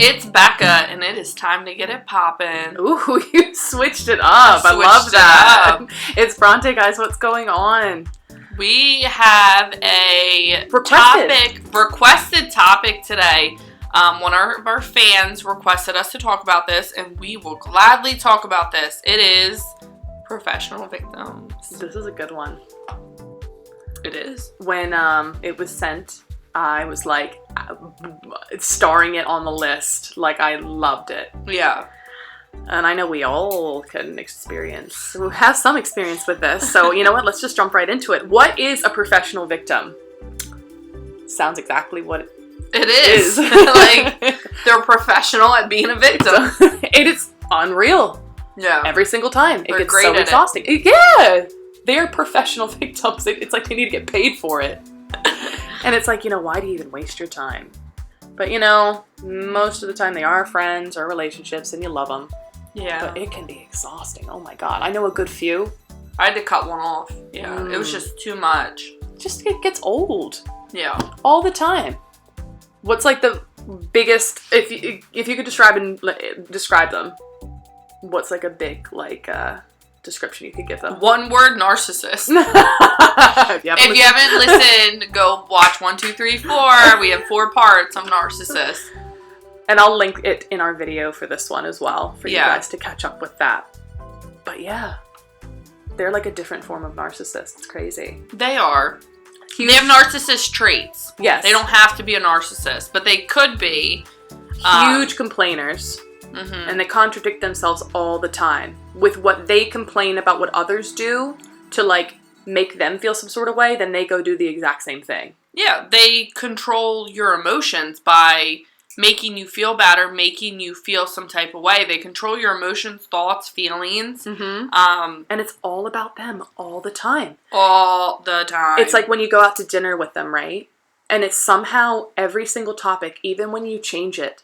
It's Becca, and it is time to get it poppin'. Ooh, you switched it up. I love that. It's Bronte, guys. What's going on? We have a requested topic today. One of our fans requested us to talk about this, and we will gladly talk about this. It is professional victims. This is a good one. It is. When it was sent, I was like starring it on the list. Like, I loved it. Yeah. And I know we all can have some experience with this. So, you know what? Let's just jump right into it. What is a professional victim? Sounds exactly what it is. Like, they're professional at being a victim. It is unreal. Yeah. Every single time. They're it gets so exhausting. Yeah. They're professional victims. It's like they need to get paid for it. And it's like, why do you even waste your time? But, most of the time they are friends or relationships and you love them. Yeah. But it can be exhausting. Oh my God. I know a good few. I had to cut one off. Yeah. It was just too much. It gets old. Yeah. All the time. What's like the biggest, if you could describe them, what's like a big description you could give them? One word: narcissist. If you haven't listened, go watch 1, 2, 3, 4. We have 4 parts of narcissist. And I'll link it in our video for this one as well, for you guys to catch up with that. But yeah, they're like a different form of narcissist. It's crazy. They are. They have narcissist traits. Yes. They don't have to be a narcissist, but they could be. Huge complainers. Mm-hmm. And they contradict themselves all the time with what they complain about what others do to make them feel some sort of way, then they go do the exact same thing. Yeah, they control your emotions by making you feel bad or making you feel some type of way. They control your emotions, thoughts, feelings. Mm-hmm. And it's all about them all the time. All the time. It's like when you go out to dinner with them, right? And it's somehow every single topic, even when you change it,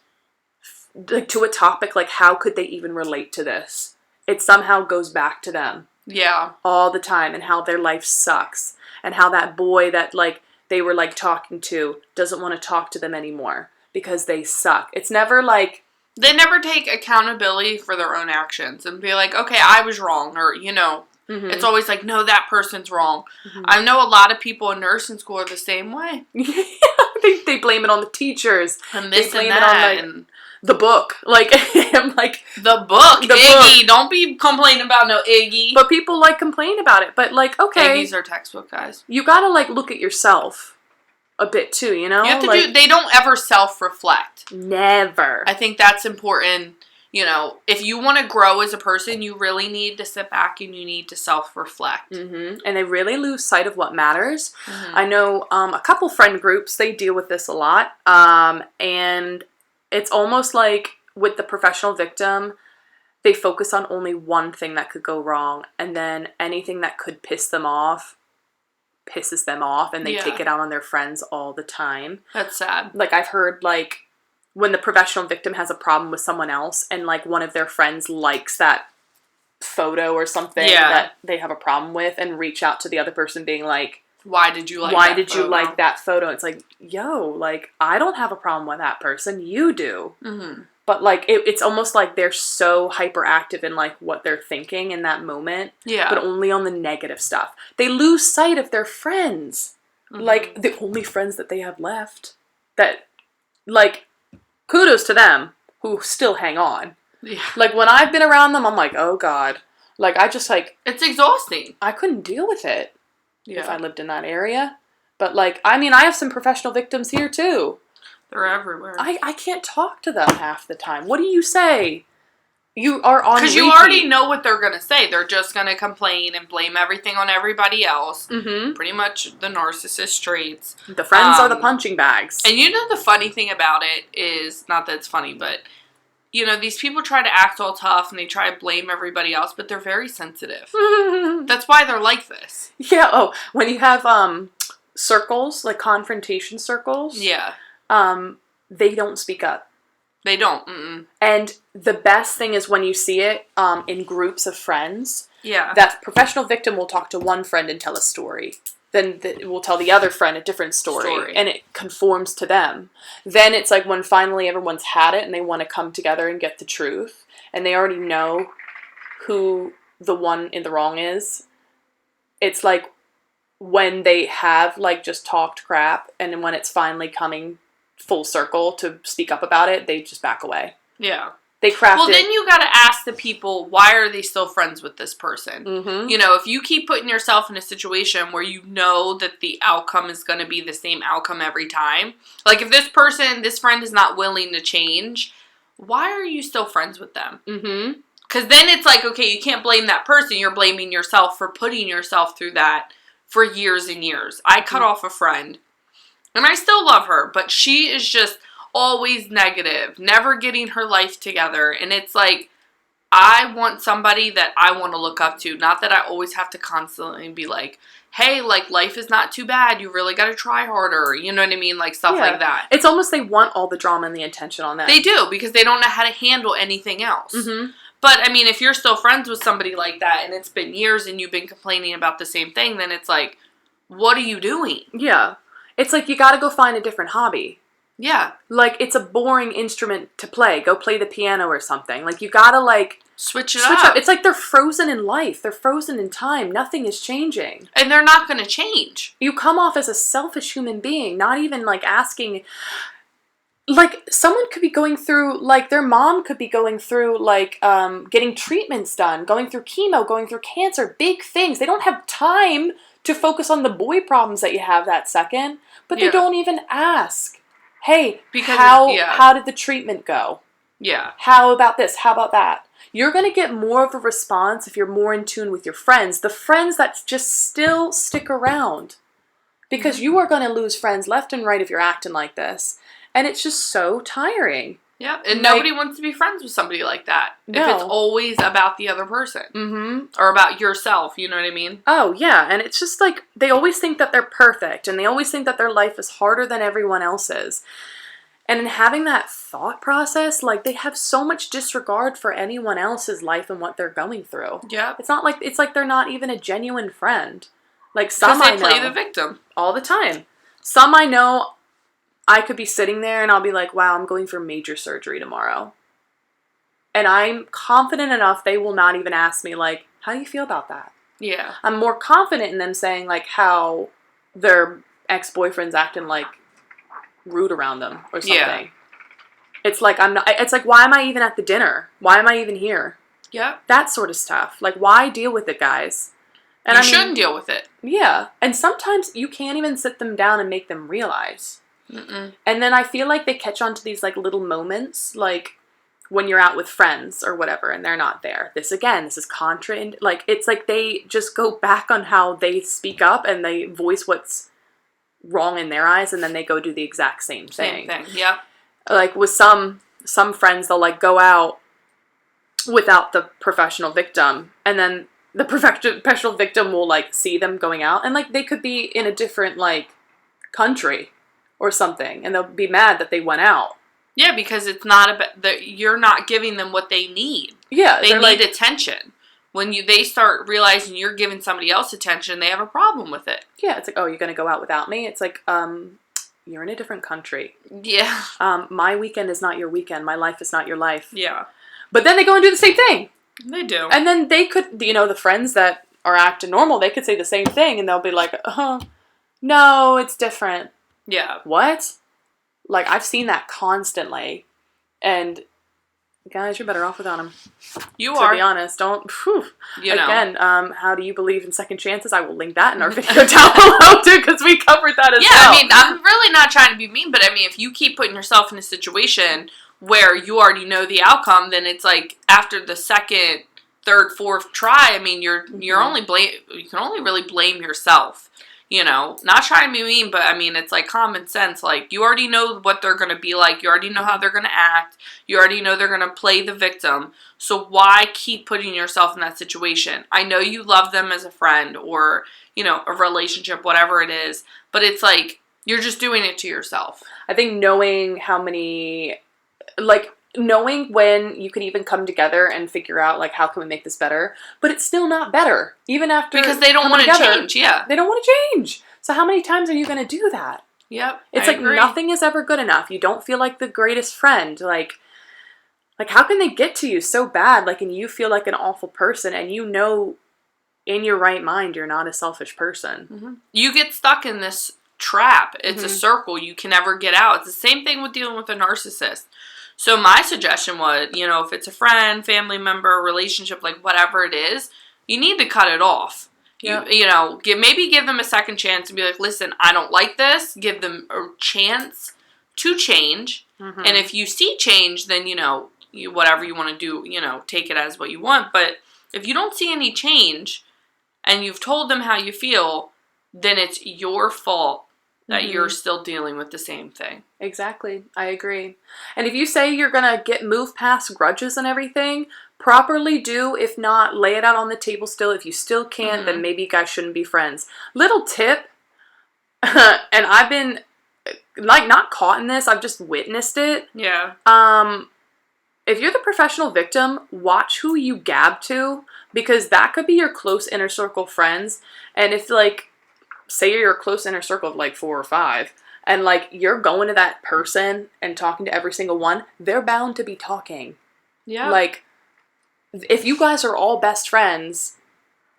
to a topic like how could they even relate to this? It somehow goes back to them. Yeah. All the time, and how their life sucks, and how that boy that they were talking to doesn't want to talk to them anymore because they suck. It's never they never take accountability for their own actions and be like, okay, I was wrong, or mm-hmm. It's always like, no, that person's wrong. Mm-hmm. I know a lot of people in nursing school are the same way. they blame it on the teachers and this and that and the book, I'm like the book, Iggy. Don't be complaining about no Iggy. But people complain about it. But okay, Iggy's our textbook, guys. You gotta look at yourself a bit too. You have to They don't ever self-reflect. Never. I think that's important. If you want to grow as a person, you really need to sit back and you need to self-reflect. Mm-hmm. And they really lose sight of what matters. Mm-hmm. I know a couple friend groups, they deal with this a lot, and it's almost like with the professional victim, they focus on only one thing that could go wrong, and then anything that could piss them off pisses them off, and they take it out on their friends all the time. That's sad. I've heard, when the professional victim has a problem with someone else, and, one of their friends likes that photo or something that they have a problem with, and reach out to the other person being like, why did you like that photo? It's like, yo, I don't have a problem with that person. You do. Mm-hmm. But, it's almost like they're so hyperactive in, what they're thinking in that moment. Yeah. But only on the negative stuff. They lose sight of their friends. Mm-hmm. The only friends that they have left. That, kudos to them who still hang on. Yeah. When I've been around them, I'm like, oh, God. I just, it's exhausting. I couldn't deal with it. Yeah. If I lived in that area. But, I have some professional victims here, too. They're everywhere. I can't talk to them half the time. What do you say? You are on because you already know what they're going to say. They're just going to complain and blame everything on everybody else. Mm-hmm. Pretty much the narcissist traits. The friends are the punching bags. And the funny thing about it is, not that it's funny, but... these people try to act all tough and they try to blame everybody else, but they're very sensitive. That's why they're like this. Yeah. Oh, when you have circles, confrontation circles. Yeah. They don't speak up. They don't. Mm-mm. And the best thing is when you see it in groups of friends. Yeah. That professional victim will talk to one friend and tell a story. then we'll tell the other friend a different story. And it conforms to them. Then it's like when finally everyone's had it and they want to come together and get the truth, and they already know who the one in the wrong is. It's like when they have like just talked crap, and then when it's finally coming full circle to speak up about it, they just back away. Yeah. They craft Well, then you got to ask the people, why are they still friends with this person? Mm-hmm. You know, if you keep putting yourself in a situation where you know that the outcome is going to be the same outcome every time, like if this friend is not willing to change, why are you still friends with them? Mm-hmm. Because then it's like, okay, you can't blame that person. You're blaming yourself for putting yourself through that for years and years. I cut off a friend, and I still love her, but she is just always negative, never getting her life together. And it's like, I want somebody that I want to look up to. Not that I always have to constantly be like, hey, like, life is not too bad. You really got to try harder. You know what I mean? Like, stuff like that. It's almost they want all the drama and the attention on that. They do, because they don't know how to handle anything else. Mm-hmm. But, I mean, if you're still friends with somebody like that and it's been years and you've been complaining about the same thing, then it's like, what are you doing? Yeah. It's like you got to go find a different hobby. Yeah. Like, it's a boring instrument to play. Go play the piano or something. Like, you gotta, like... Switch up. It's like they're frozen in life. They're frozen in time. Nothing is changing. And they're not going to change. You come off as a selfish human being, not even, like, asking... Like, someone could be going through, like, their mom could be going through, like, getting treatments done, going through chemo, going through cancer, big things. They don't have time to focus on the boy problems that you have that second, but they don't even ask. Hey, how did the treatment go? Yeah. How about this? How about that? You're going to get more of a response if you're more in tune with your friends. The friends that just still stick around. Because you are going to lose friends left and right if you're acting like this. And it's just so tiring. Yeah, and nobody wants to be friends with somebody like that. No. If it's always about the other person. Mm-hmm. Or about yourself, you know what I mean? Oh, yeah, and it's just like, they always think that they're perfect, and they always think that their life is harder than everyone else's. And in having that thought process, like, they have so much disregard for anyone else's life and what they're going through. Yeah. It's like they're not even a genuine friend. Like, some I know. Because they play the victim. All the time. Some I know... I could be sitting there and I'll be like, wow, I'm going for major surgery tomorrow. And I'm confident enough they will not even ask me, like, how do you feel about that? Yeah. I'm more confident in them saying, like, how their ex-boyfriend's acting, like, rude around them or something. Yeah. It's like, why am I even at the dinner? Why am I even here? Yeah. That sort of stuff. Like, why deal with it, guys? And you shouldn't deal with it. Yeah. And sometimes you can't even sit them down and make them realize. Mm-mm. And then I feel like they catch on to these, like, little moments, like, when you're out with friends or whatever, and they're not there. This is contra, like, it's like they just go back on how they speak up, and they voice what's wrong in their eyes, and then they go do the exact same thing. Yeah. Like, with some friends, they'll, like, go out without the professional victim, and then the professional victim will, like, see them going out, and, like, they could be in a different, like, country or something, and they'll be mad that they went out. Yeah, because it's not about you're not giving them what they need. Yeah, they need attention. When they start realizing you're giving somebody else attention, they have a problem with it. Yeah, it's like, oh, you're gonna go out without me? It's like, you're in a different country. Yeah. My weekend is not your weekend. My life is not your life. Yeah. But then they go and do the same thing. They do. And then they could, the friends that are acting normal, they could say the same thing, and they'll be like, no, it's different. Yeah. What? Like, I've seen that constantly. And, guys, you're better off without them. You are. To be honest. Don't, Again, how do you believe in second chances? I will link that in our video down below, too, because we covered that as well. Yeah, I mean, I'm really not trying to be mean, but, I mean, if you keep putting yourself in a situation where you already know the outcome, then it's like, after the second, third, fourth try, I mean, you can only really blame yourself. Not trying to be mean, but I mean, it's like common sense. Like, you already know what they're going to be like. You already know how they're going to act. You already know they're going to play the victim. So why keep putting yourself in that situation? I know you love them as a friend or, a relationship, whatever it is, but it's like, you're just doing it to yourself. I think knowing knowing when you can even come together and figure out, like, how can we make this better? But it's still not better. Even after... Because they don't want to change, yeah. They don't want to change. So how many times are you going to do that? Yep. It's like nothing is ever good enough. You don't feel like the greatest friend. Like how can they get to you so bad? Like, and you feel like an awful person, and you know in your right mind you're not a selfish person. Mm-hmm. You get stuck in this trap. It's a circle. You can never get out. It's the same thing with dealing with a narcissist. So my suggestion was, you know, if it's a friend, family member, relationship, like whatever it is, you need to cut it off. Yep. You know, maybe give them a second chance and be like, listen, I don't like this. Give them a chance to change. Mm-hmm. And if you see change, then, you know, whatever you want to do, you know, take it as what you want. But if you don't see any change and you've told them how you feel, then it's your fault that you're still dealing with the same thing. Exactly. I agree. And if you say you're going to move past grudges and everything, properly do. If not, lay it out on the table still. If you still can't, then maybe you guys shouldn't be friends. Little tip, and I've been, like, not caught in this, I've just witnessed it. Yeah. If you're the professional victim, watch who you gab to, because that could be your close inner circle friends. And if, like, say you're a close inner circle of like 4 or 5, and like you're going to that person and talking to every single one, they're bound to be talking. Yeah. Like, if you guys are all best friends,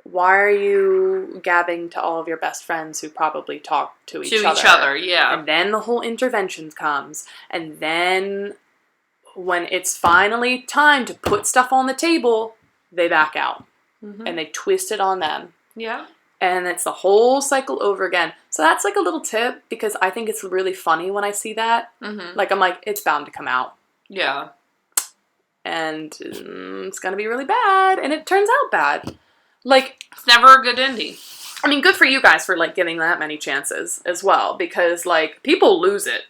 why are you gabbing to all of your best friends who probably talk to each other? Yeah. And then the whole intervention comes, and then when it's finally time to put stuff on the table, they back out and they twist it on them. Yeah. And it's the whole cycle over again. So that's like a little tip, because I think it's really funny when I see that. Like, I'm like, it's bound to come out. Yeah. And it's going to be really bad. And it turns out bad. Like, it's never a good ending. I mean, good for you guys for, like, giving that many chances as well. Because, like, people lose it.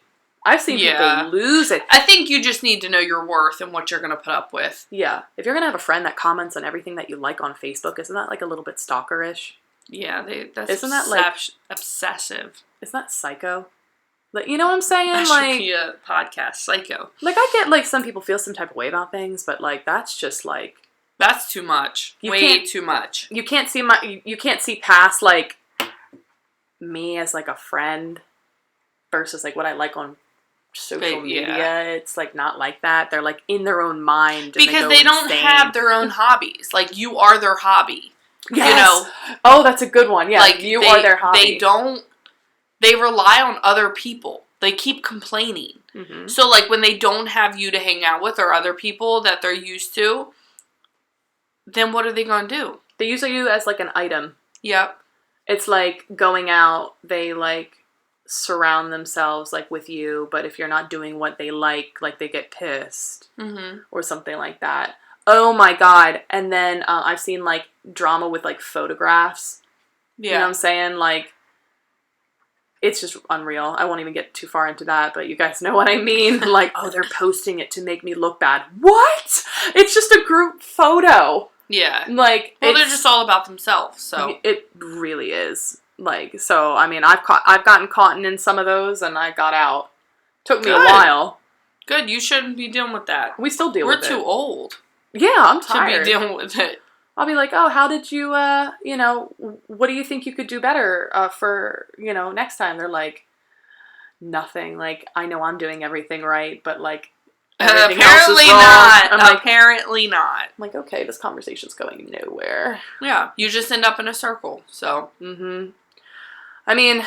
I've seen people lose it. I think you just need to know your worth and what you're going to put up with. Yeah. If you're going to have a friend that comments on everything that you like on Facebook, isn't that, like, a little bit stalkerish? Yeah, isn't that like obsessive? Isn't that psycho? Like, you know what I'm saying? That like, should be a podcast, psycho. Like, I get like some people feel some type of way about things, but like that's just like that's too much. Way too much. You can't see past like me as like a friend versus like what I like on social media. It's like not like that. They're like in their own mind because they don't have their own hobbies. Like, you are their hobby. Yes. You know, oh, that's a good one. Yeah, like you are their hobby. They rely on other people. They keep complaining. So, like, when they don't have you to hang out with or other people that they're used to, then what are they going to do? They use you as, like, an item. Yep. It's like going out, they, like, surround themselves, like, with you, but if you're not doing what they like, they get pissed. Or something like that. Oh my God. And then I've seen, like, drama with, like, photographs. Yeah. You know what I'm saying? Like, it's just unreal. I won't even get too far into that, but you guys know what I mean. Like, oh, they're posting it to make me look bad. What? It's just a group photo. Yeah. Like, well, they're just all about themselves, so. It really is. Like, so, I mean, I've gotten caught in some of those, and I got out. Took me a while. Good. You shouldn't be dealing with that. We still deal with it. We're too old. Yeah, I'm tired. To be dealing with it. I'll be like, oh, how did you, you know, what do you think you could do better for, you know, next time? They're like, nothing. Like, I know I'm doing everything right, but, like, everything else is wrong. Not. Apparently not. I'm like, okay, this conversation's going nowhere. Yeah, you just end up in a circle, so. I mean,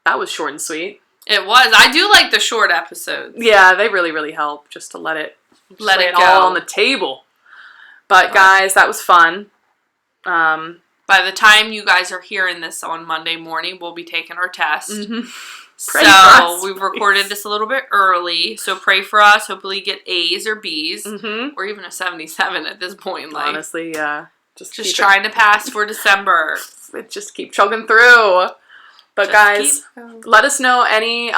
that was short and sweet. It was. I do like the short episodes. Yeah, they really, really help just to let it go all on the table. But guys, that was fun. By the time you guys are hearing this on Monday morning, we'll be taking our test. So we've recorded this a little bit early. So pray for us. Hopefully get A's or B's. Or even a 77 at this point. Like, honestly, yeah. Just trying to pass for December. Just keep chugging through. But guys, let us know any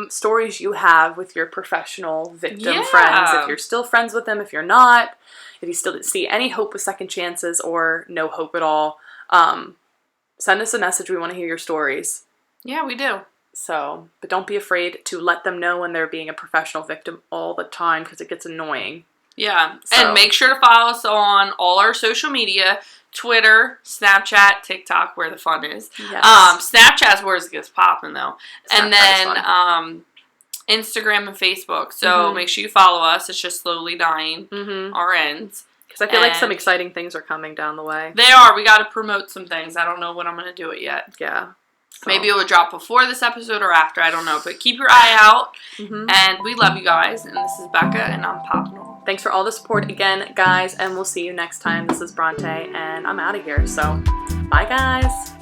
stories you have with your professional victim friends. If you're still friends with them, if you're not. If you still didn't see any hope with second chances or no hope at all, send us a message. We want to hear your stories. Yeah, we do. So, but don't be afraid to let them know when they're being a professional victim all the time, because it gets annoying. Yeah. So. And make sure to follow us on all our social media. Twitter, Snapchat, TikTok, where the fun is. Yes. Snapchat's where it gets popping, though. And Snapchat then Instagram and Facebook. So make sure you follow us. It's just slowly dying our ends. Because I feel like some exciting things are coming down the way. They are. We got to promote some things. I don't know when I'm going to do it yet. Yeah. So. Maybe it will drop before this episode or after. I don't know. But keep your eye out. And we love you guys. And this is Becca, and I'm popping them. Thanks for all the support again, guys, and we'll see you next time. This is Bronte, and I'm out of here. So, bye, guys.